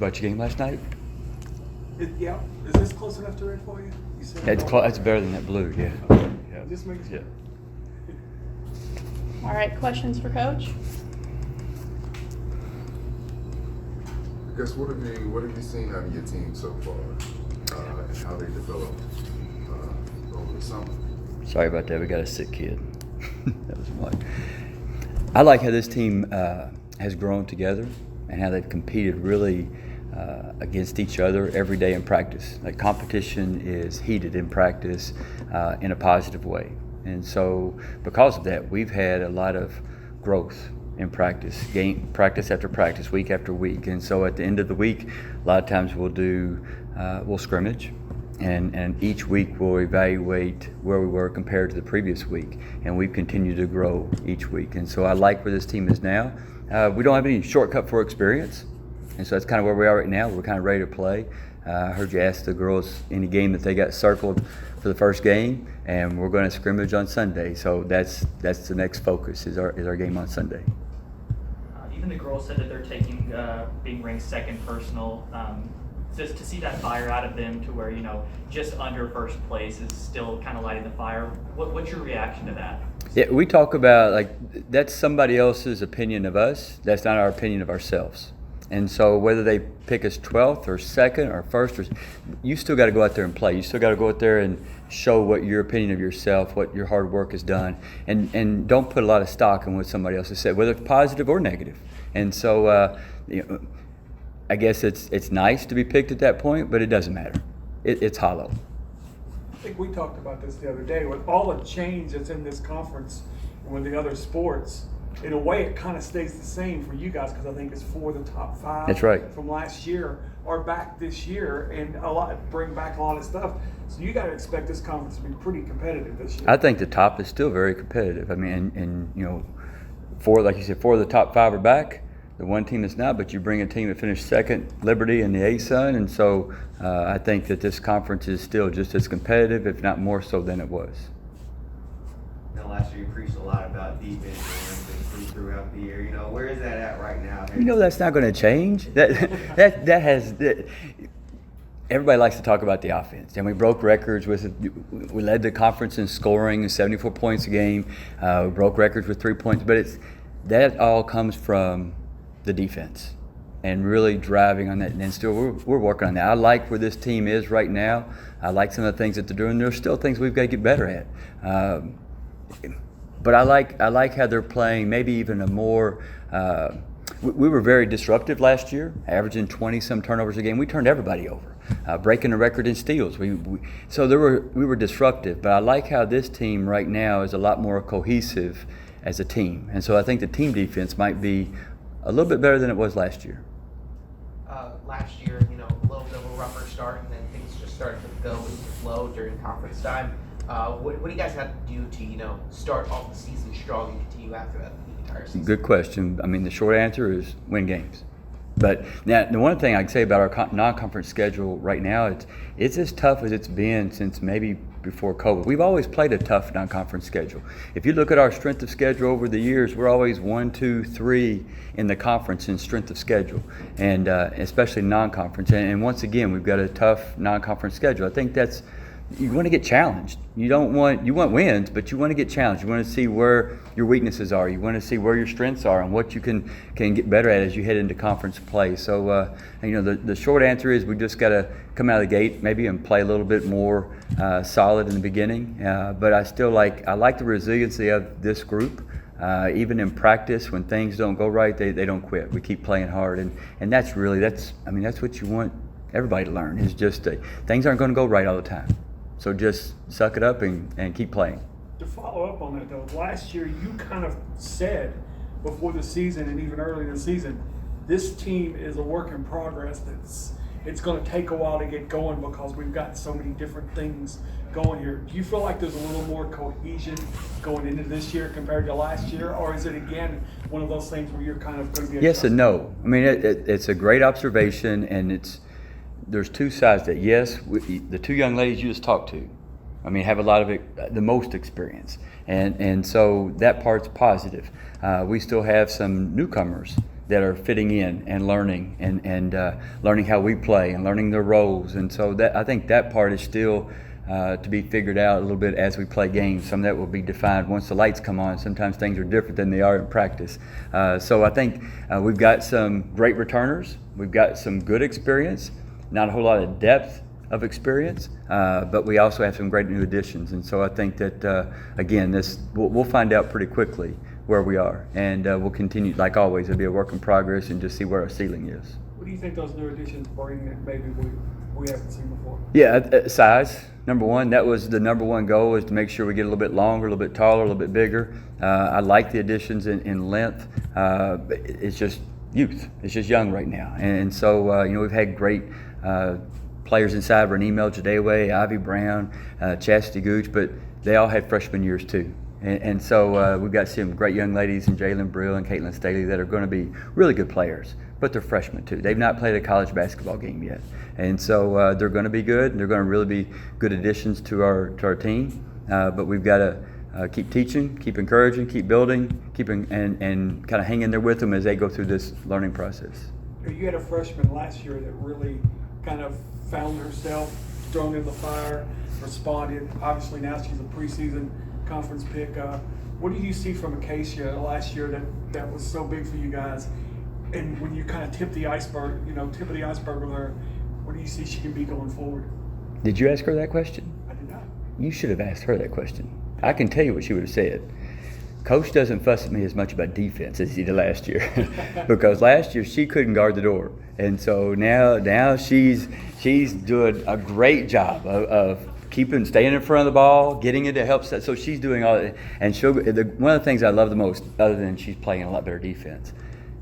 about your game last night? Yeah. Is this close enough to red for you? You said It's better than that blue, yeah. Yeah. Just makes Yeah. All right, questions for Coach? I guess what have you seen out of your team so far, and how they developed over the summer? Sorry about that. We got a sick kid. That was one. I like how this team has grown together and how they've competed really against each other every day in practice. Like, competition is heated in practice in a positive way. And so because of that, we've had a lot of growth in practice, practice after practice, week after week. And so at the end of the week, a lot of times we'll scrimmage, and each week we'll evaluate where we were compared to the previous week, and we've continued to grow each week. And so I like where this team is now. We don't have any shortcut for experience, and so that's kind of where we are right now. We're kind of ready to play. I heard you ask the girls any game that they got circled for the first game, and we're going to scrimmage on Sunday. So that's the next focus is our game on Sunday. Even the girls said that they're taking being ranked second personal. Just to see that fire out of them to where, just under first place is still kind of lighting the fire. What's your reaction to that? Yeah, we talk about that's somebody else's opinion of us. That's not our opinion of ourselves. And so whether they pick us 12th or 2nd or 1st, you still got to go out there and play. You still got to go out there and show what your opinion of yourself, what your hard work has done, and don't put a lot of stock in what somebody else has said, whether it's positive or negative. And so I guess it's nice to be picked at that point, but it doesn't matter. It's hollow. I think we talked about this the other day. With all the change that's in this conference and with the other sports, in a way it kind of stays the same for you guys, because I think it's 4 of the top 5 That's right. from last year are back this year, and bring back a lot of stuff. So you got to expect this conference to be pretty competitive this year. I think the top is still very competitive. I mean, and 4, like you said, 4 of the top 5 are back. The one team that's not, but you bring a team that finished second, Liberty and the ASUN, and so I think that this conference is still just as competitive, if not more so than it was. Last year you preached a lot about defense and improve throughout the year. Where is that at right now? That's not going to change. Everybody likes to talk about the offense, and we broke records we led the conference in scoring, 74 points a game. We broke records with 3 points, but that all comes from the defense and really driving on that. And still, we're working on that. I like where this team is right now. I like some of the things that they're doing. There's still things we've got to get better at. But I like how they're playing. Maybe even a more. We were very disruptive last year, averaging 20-some turnovers a game. We turned everybody over, breaking the record in steals. We were disruptive. But I like how this team right now is a lot more cohesive as a team, and so I think the team defense might be a little bit better than it was last year. Last year, a little bit of a rougher start, and then things just started to go with the flow during conference time. What do you guys have to do to, start off the season strong and continue after that the entire season? Good question. I mean, the short answer is win games. But now, the one thing I can say about our non-conference schedule right now, it's as tough as it's been since maybe before COVID. We've always played a tough non-conference schedule. If you look at our strength of schedule over the years, we're always 1, 2, 3 in the conference in strength of schedule, and especially non-conference. And once again, we've got a tough non-conference schedule. I think you want to get challenged. You want wins, but you want to get challenged. You want to see where your weaknesses are. You want to see where your strengths are and what you can get better at as you head into conference play. So, the short answer is we just got to come out of the gate maybe and play a little bit more solid in the beginning. But I like the resiliency of this group. Even in practice, when things don't go right, they don't quit. We keep playing hard, and that's what you want everybody to learn. Is just things aren't going to go right all the time. So just suck it up and keep playing. To follow up on that, though, last year you kind of said before the season and even early in the season, this team is a work in progress. It's going to take a while to get going because we've got so many different things going here. Do you feel like there's a little more cohesion going into this year compared to last year, or is it again one of those things where you're kind of going to be yes and no? I mean, it's a great observation, and there's two sides to it. Yes, the 2 young ladies you just talked to, have a lot of the most experience, and so that part's positive. We still have some newcomers that are fitting in and learning and learning how we play and learning their roles. And so that I think that part is still to be figured out a little bit as we play games. Some of that will be defined once the lights come on. Sometimes things are different than they are in practice. So I think we've got some great returners. We've got some good experience, not a whole lot of depth of experience, but we also have some great new additions. And so I think that, again, we'll find out pretty quickly where we are. And we'll continue, like always, it'll be a work in progress and just see where our ceiling is. What do you think those new additions bring that maybe we haven't seen before? Yeah, size. Number one, that was the number one goal, is to make sure we get a little bit longer, a little bit taller, a little bit bigger. I like the additions in length. But it's just youth. It's just young right now. And so, we've had great players inside. Renee Jadewe, Ivy Brown, Chastity Gooch, but they all had freshman years too. And so we've got some great young ladies in Jalen Brill and Caitlin Staley that are going to be really good players, but they're freshmen too. They've not played a college basketball game yet. And so they're going to be good. They're going to really be good additions to our team. But we've got to keep teaching, keep encouraging, keep building, and kind of hang in there with them as they go through this learning process. You had a freshman last year that really kind of found herself, thrown in the fire, responded. Obviously now she's a preseason conference pick. What did you see from Acacia last year that was so big for you guys? And when you kind of tip of the iceberg with her, what do you see she can be going forward? Did you ask her that question? I did not. You should have asked her that question. I can tell you what she would have said. Coach doesn't fuss at me as much about defense as he did last year, because last year she couldn't guard the door, and so now she's doing a great job of staying in front of the ball, getting it to help set. So she's doing all that, and one of the things I love the most, other than she's playing a lot better defense,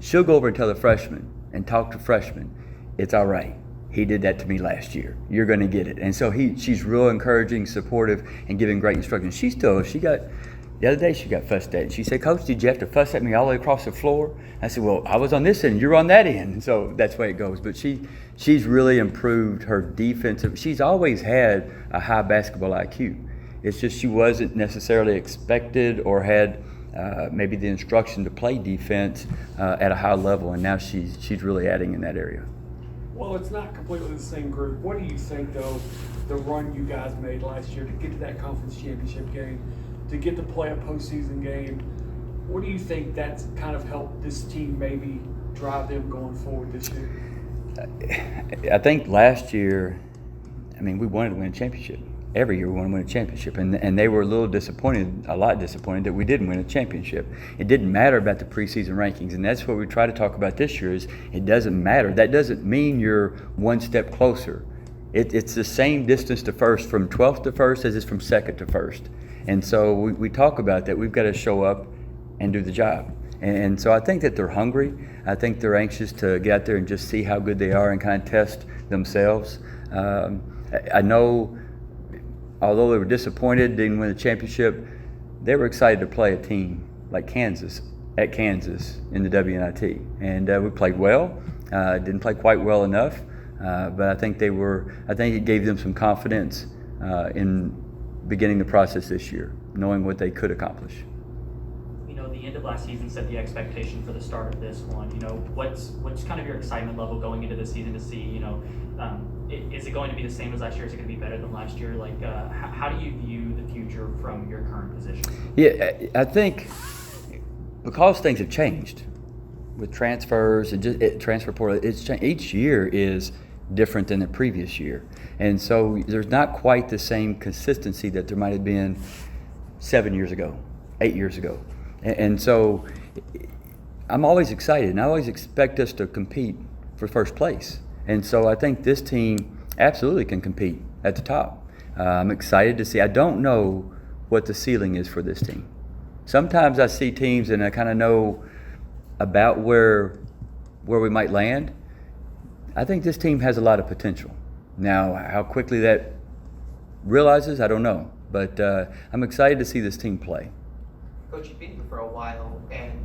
she'll go over and tell the freshmen and talk to freshmen, it's all right. He did that to me last year. You're going to get it. And so she's real encouraging, supportive, and giving great instructions. The other day she got fussed at. She said, Coach, did you have to fuss at me all the way across the floor? I said, well, I was on this end, you're on that end. And so that's the way it goes. But she's really improved her defensive. She's always had a high basketball IQ. It's just she wasn't necessarily expected or had maybe the instruction to play defense at a high level. And now she's really adding in that area. Well, it's not completely the same group. What do you think, though, the run you guys made last year to get to that conference championship game, to get to play a postseason game, what do you think that's kind of helped this team maybe drive them going forward this year? I think last year, we wanted to win a championship. Every year we want to win a championship, and they were a lot disappointed that we didn't win a championship. It didn't matter about the preseason rankings, and that's what we try to talk about this year. Is it doesn't matter. That doesn't mean you're one step closer. It's the same distance to first from 12th to first as it's from second to first, and so we talk about that. We've got to show up and do the job, and so I think that they're hungry. I think they're anxious to get out there and just see how good they are and kind of test themselves. I know. Although they were disappointed, didn't win the championship, they were excited to play a team like Kansas at Kansas in the WNIT. And we played well, didn't play quite well enough, but I think it gave them some confidence in beginning the process this year, knowing what they could accomplish. The end of last season set the expectation for the start of this one. What's kind of your excitement level going into the season to see, is it going to be the same as last year? Is it going to be better than last year? Like, how do you view the future from your current position? Yeah, I think because things have changed with transfers and transfer portal, each year is different than the previous year. And so there's not quite the same consistency that there might have been 7 years ago, 8 years ago. And so I'm always excited, and I always expect us to compete for first place. And so I think this team absolutely can compete at the top. I'm excited to see. I don't know what the ceiling is for this team. Sometimes I see teams and I kind of know about where we might land. I think this team has a lot of potential. Now, how quickly that realizes, I don't know. But I'm excited to see this team play. Coach, you've been here for a while, and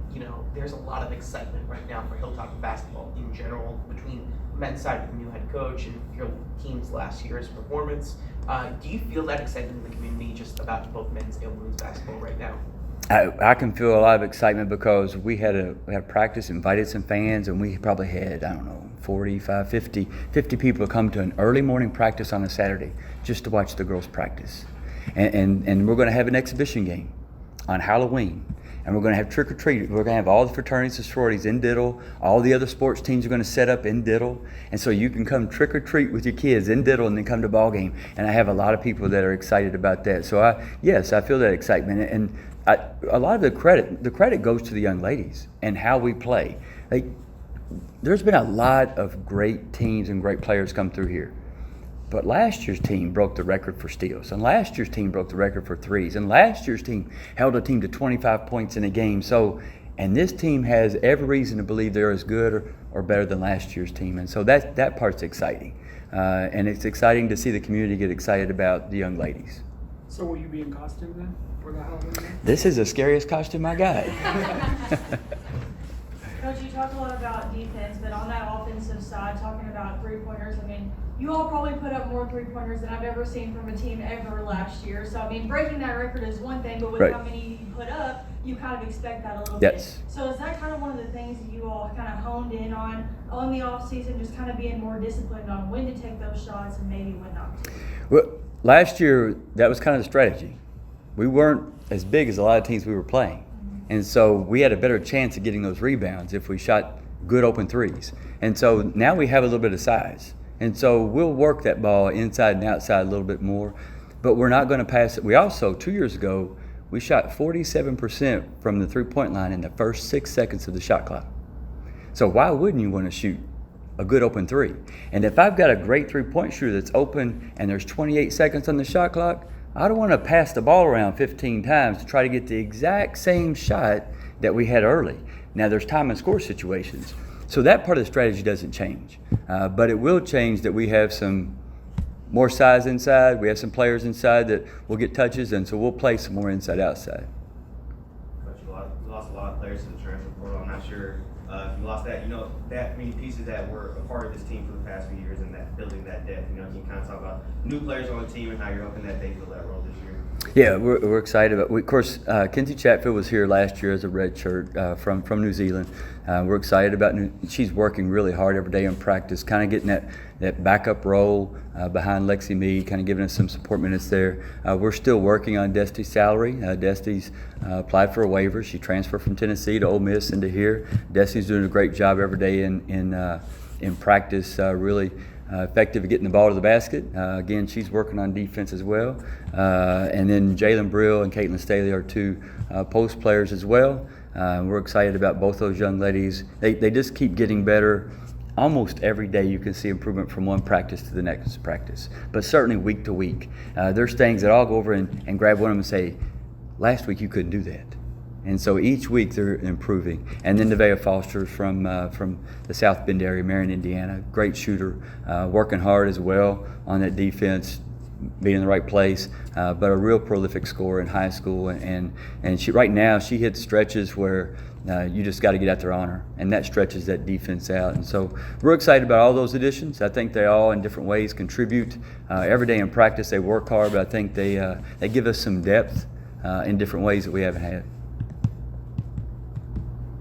there's a lot of excitement right now for Hilltop basketball in general between the men's side with the new head coach and your team's last year's performance. Do you feel that excitement in the community just about both men's and women's basketball right now? I can feel a lot of excitement because we had practice, invited some fans, and we probably had, I don't know, 45, 50 people come to an early morning practice on a Saturday just to watch the girls practice. And we're going to have an exhibition game on Halloween. And we're going to have trick or treat. We're going to have all the fraternities and sororities in Diddle. All the other sports teams are going to set up in Diddle. And so you can come trick or treat with your kids in Diddle and then come to ball game. And I have a lot of people that are excited about that. So I feel that excitement. And a lot of the credit goes to the young ladies and how we play. There's been a lot of great teams and great players come through here. But last year's team broke the record for steals, and last year's team broke the record for threes, and last year's team held a team to 25 points in a game. So, and this team has every reason to believe they're as good or better than last year's team. And so that part's exciting. And it's exciting to see the community get excited about the young ladies. So will you be in costume then for the Halloween game? This is the scariest costume I got. Coach, you talked a lot about defense, but on that offensive side, talking about three-pointers, I mean, you all probably put up more three-pointers than I've ever seen from a team ever last year. So, I mean, breaking that record is one thing, but with Right. how many you put up, you kind of expect that a little Yes. bit. So is that kind of one of the things that you all kind of honed in on the offseason, just kind of being more disciplined on when to take those shots and maybe when not to? Well, last year, that was kind of the strategy. We weren't as big as a lot of teams we were playing. And so we had a better chance of getting those rebounds if we shot good open threes. And so now we have a little bit of size. And so we'll work that ball inside and outside a little bit more. But we're not going to pass it. We also, 2 years ago, we shot 47% from the three-point line in the first 6 seconds of the shot clock. So why wouldn't you want to shoot a good open three? And if I've got a great three-point shooter that's open and there's 28 seconds on the shot clock, I don't want to pass the ball around 15 times to try to get the exact same shot that we had early. Now, there's time and score situations. So that part of the strategy doesn't change. But it will change that we have some more size inside. We have some players inside that will get touches, and so we'll play some more inside-outside. But you lost a lot of players to the transfer portal. I'm not sure if you lost that, that many pieces that were a part of this team for the past few years and that building that depth. Can you kind of talk about new players on the team and how you're hoping that they fill that role this year? Yeah, we're excited about. Of course, Kenzie Chatfield was here last year as a redshirt from New Zealand. We're excited about. She's working really hard every day in practice, kind of getting that backup role behind Lexi Mead, kind of giving us some support minutes there. We're still working on Destiny's salary. Destiny's applied for a waiver. She transferred from Tennessee to Ole Miss into here. Destiny's doing a great job every day in practice. Really. Effective at getting the ball to the basket. Again, she's working on defense as well. And then Jalen Brill and Caitlin Staley are two post players as well. We're excited about both those young ladies. They just keep getting better. Almost every day you can see improvement from one practice to the next practice, but certainly week to week. There's things that I'll go over and grab one of them and say, last week you couldn't do that. And so each week they're improving. And then Nevaeh Foster from the South Bend area, Marion, Indiana, great shooter, working hard as well on that defense, being in the right place, but a real prolific scorer in high school. And she right now she hits stretches where you just got to get out there on her, and that stretches that defense out. And so we're excited about all those additions. I think they all in different ways contribute. Every day in practice they work hard, but I think they give us some depth in different ways that we haven't had.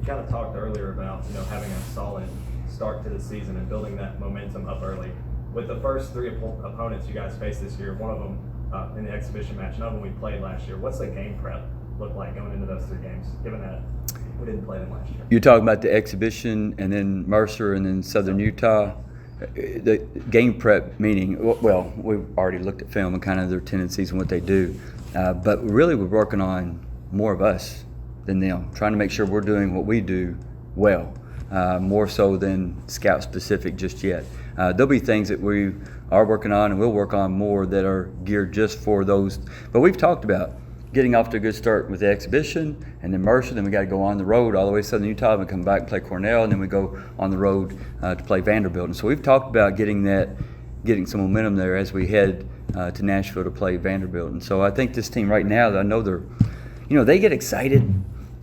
You kind of talked earlier about having a solid start to the season and building that momentum up early. With the first three opponents you guys faced this year, one of them in the exhibition match, none of them we played last year. What's the game prep look like going into those three games, given that we didn't play them last year? You're talking about the exhibition and then Mercer and then Southern Utah. The game prep meaning, well, we've already looked at film and kind of their tendencies and what they do, but really we're working on more of us than them, trying to make sure we're doing what we do well, more so than scout specific just yet. There'll be things that we are working on and we'll work on more that are geared just for those. But we've talked about getting off to a good start with the exhibition and then Mercer, then we got to go on the road all the way to Southern Utah and come back and play Cornell, and then we go on the road to play Vanderbilt. And so we've talked about getting some momentum there as we head to Nashville to play Vanderbilt. And so I think this team right now, I know they get excited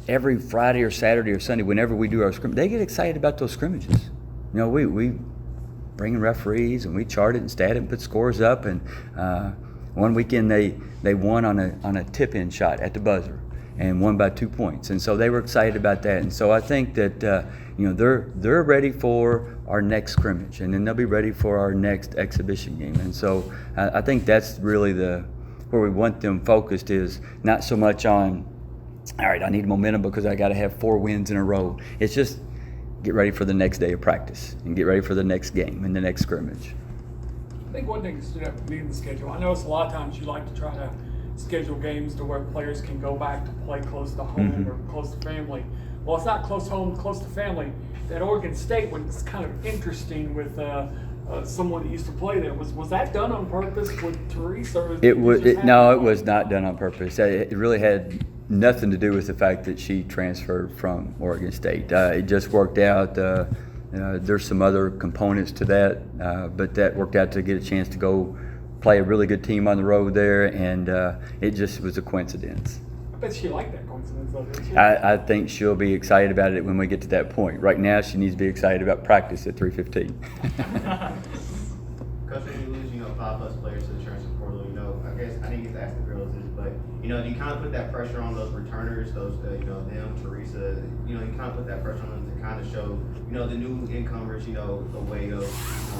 every Friday or Saturday or Sunday whenever we do our scrimmage. They get excited about those scrimmages. We bring in referees and we chart it and stat it and put scores up. And one weekend they won on a tip-in shot at the buzzer. and won by 2 points. And so they were excited about that. And so I think that they're ready for our next scrimmage, and then they'll be ready for our next exhibition game. And so I think that's really where we want them focused, is not so much on, all right, I need momentum because I got to have 4 wins in a row. It's just get ready for the next day of practice and get ready for the next game and the next scrimmage. I think one thing that stood out for me in the schedule, I know it's a lot of times you like to try to schedule games to where players can go back to play close to home or close to family. Well, it's not close to home, close to family. That Oregon State was kind of interesting with someone that used to play there. Was that done on purpose with Teresa? It was not done on purpose. It really had nothing to do with the fact that she transferred from Oregon State. It just worked out. There's some other components to that, but that worked out to get a chance to go play a really good team on the road there, and it just was a coincidence. I bet she liked that coincidence, though, didn't she? I think she'll be excited about it when we get to that point. Right now, she needs to be excited about practice at 3:15. Coach, when you lose, 5+ players to the transfer portal, I guess I didn't get to ask the girls this, but do you kind of put that pressure on those returners, those them, Teresa, you kind of put that pressure on them to kind of show, the new incomers, the way of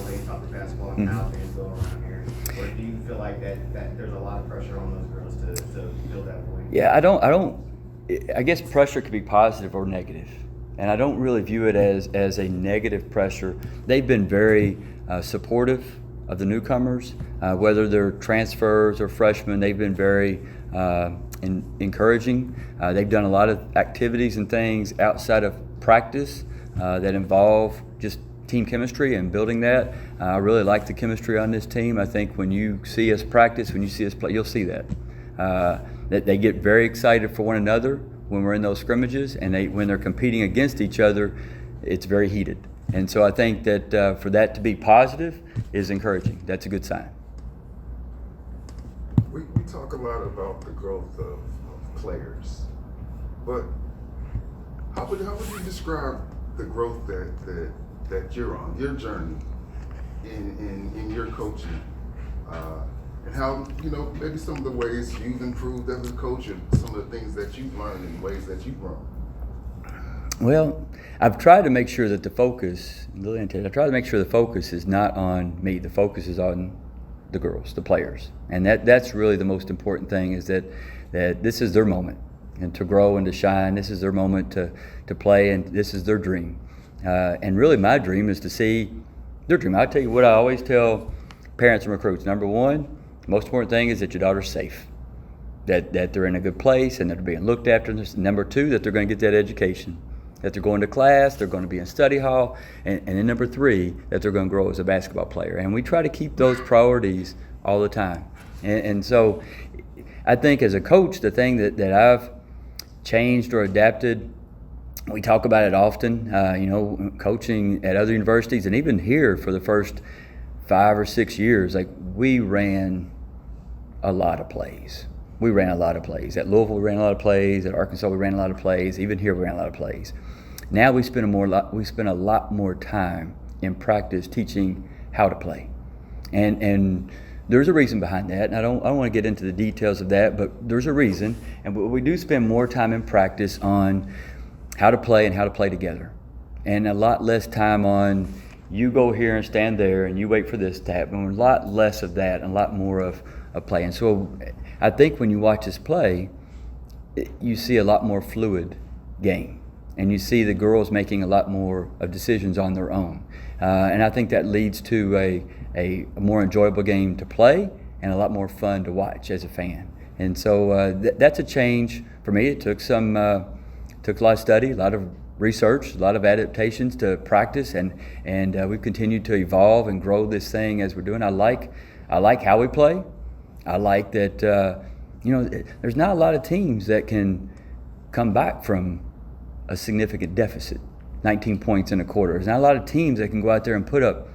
they talk the basketball and how things go around here, or do you feel like that there's a lot of pressure on those girls to build that point? Yeah, I guess pressure could be positive or negative, and I don't really view it as a negative pressure. They've been very supportive of the newcomers, whether they're transfers or freshmen. They've been very encouraging. They've done a lot of activities and things outside of practice that involve just team chemistry and building that. I really like the chemistry on this team. I think when you see us practice, when you see us play, you'll see that. That they get very excited for one another when we're in those scrimmages, and when they're competing against each other, it's very heated. And so I think that for that to be positive is encouraging. That's a good sign. We talk a lot about the growth of players, but how would you describe the growth that you're on, your journey in your coaching, and how maybe some of the ways you've improved as a coach, and some of the things that you've learned and ways that you've grown? Well, I've tried to make sure that the focus is not on me. The focus is on the girls, the players, and that's really the most important thing. Is that this is their moment, and to grow and to shine. This is their moment to play, and this is their dream. And really, my dream is to see their dream. I'll tell you what I always tell parents and recruits. Number one, the most important thing is that your daughter's safe, that they're in a good place and that they're being looked after. Number two, that they're going to get that education, that they're going to class, they're going to be in study hall, and then number three, that they're going to grow as a basketball player. And we try to keep those priorities all the time. And so I think as a coach, the thing that I've changed or adapted, we talk about it often, coaching at other universities and even here for the first 5 or 6 years, we ran a lot of plays. We ran a lot of plays. At Louisville, we ran a lot of plays. At Arkansas, we ran a lot of plays. Even here, we ran a lot of plays. Now we spend a lot more time in practice teaching how to play, and there's a reason behind that. And I don't want to get into the details of that, but there's a reason. And we do spend more time in practice on how to play and how to play together, and a lot less time on you go here and stand there and you wait for this to happen. A lot less of that and a lot more of play. And so I think when you watch us play, you see a lot more fluid game. And you see the girls making a lot more of decisions on their own. And I think that leads to a more enjoyable game to play and a lot more fun to watch as a fan. And so that's a change for me. It took a lot of study, a lot of research, a lot of adaptations to practice, and we've continued to evolve and grow this thing as we're doing. I like how we play. I like that, there's not a lot of teams that can come back from a significant deficit, 19 points in a quarter. There's not a lot of teams that can go out there and put up,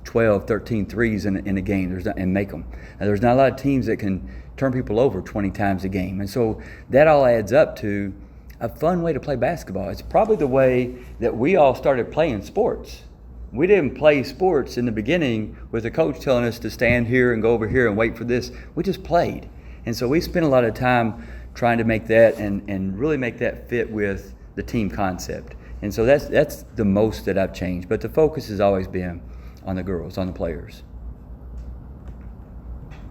12, 13 threes in a game and make them. There's not a lot of teams that can turn people over 20 times a game. And so that all adds up to a fun way to play basketball. It's probably the way that we all started playing sports. We didn't play sports in the beginning with a coach telling us to stand here and go over here and wait for this. We just played. And so we spent a lot of time trying to make that and really make that fit with the team concept. And so that's the most that I've changed. But the focus has always been on the girls, on the players.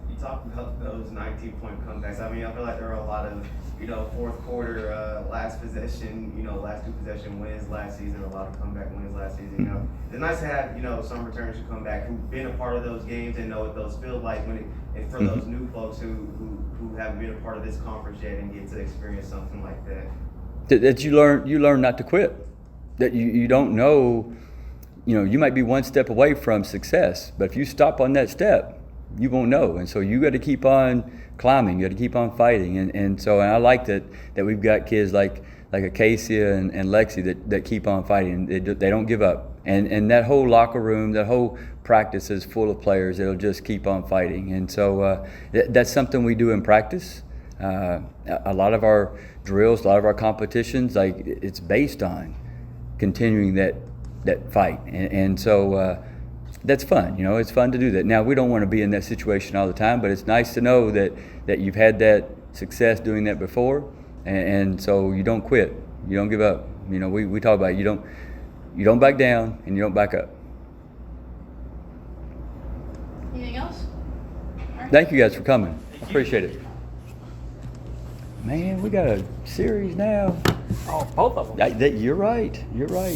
You talked about those 19-point comebacks. I mean, I feel like there were a lot of, fourth quarter, last possession, last 2 possession wins last season, a lot of comeback wins last season. It's nice to have, some returners who come back, who've been a part of those games and know what those feel like and for those new folks who haven't been a part of this conference yet and get to experience something like that. That you learn not to quit. That you don't know, you might be one step away from success, but if you stop on that step, you won't know. And so you got to keep on climbing, you got to keep on fighting. And so I like that we've got kids like Acacia and Lexi that keep on fighting. They don't give up. And that whole locker room, that whole practice is full of players that'll just keep on fighting. And so that's something we do in practice. A lot of our drills, a lot of our competitions, it's based on continuing that fight. And so that's fun. It's fun to do that. Now, we don't want to be in that situation all the time, but it's nice to know that you've had that success doing that before, and so you don't quit. You don't give up. We talk about it. You don't back down and you don't back up. Anything else? All right. Thank you guys for coming. I appreciate it. Man, we got a series now. Oh, both of them. You're right. You're right.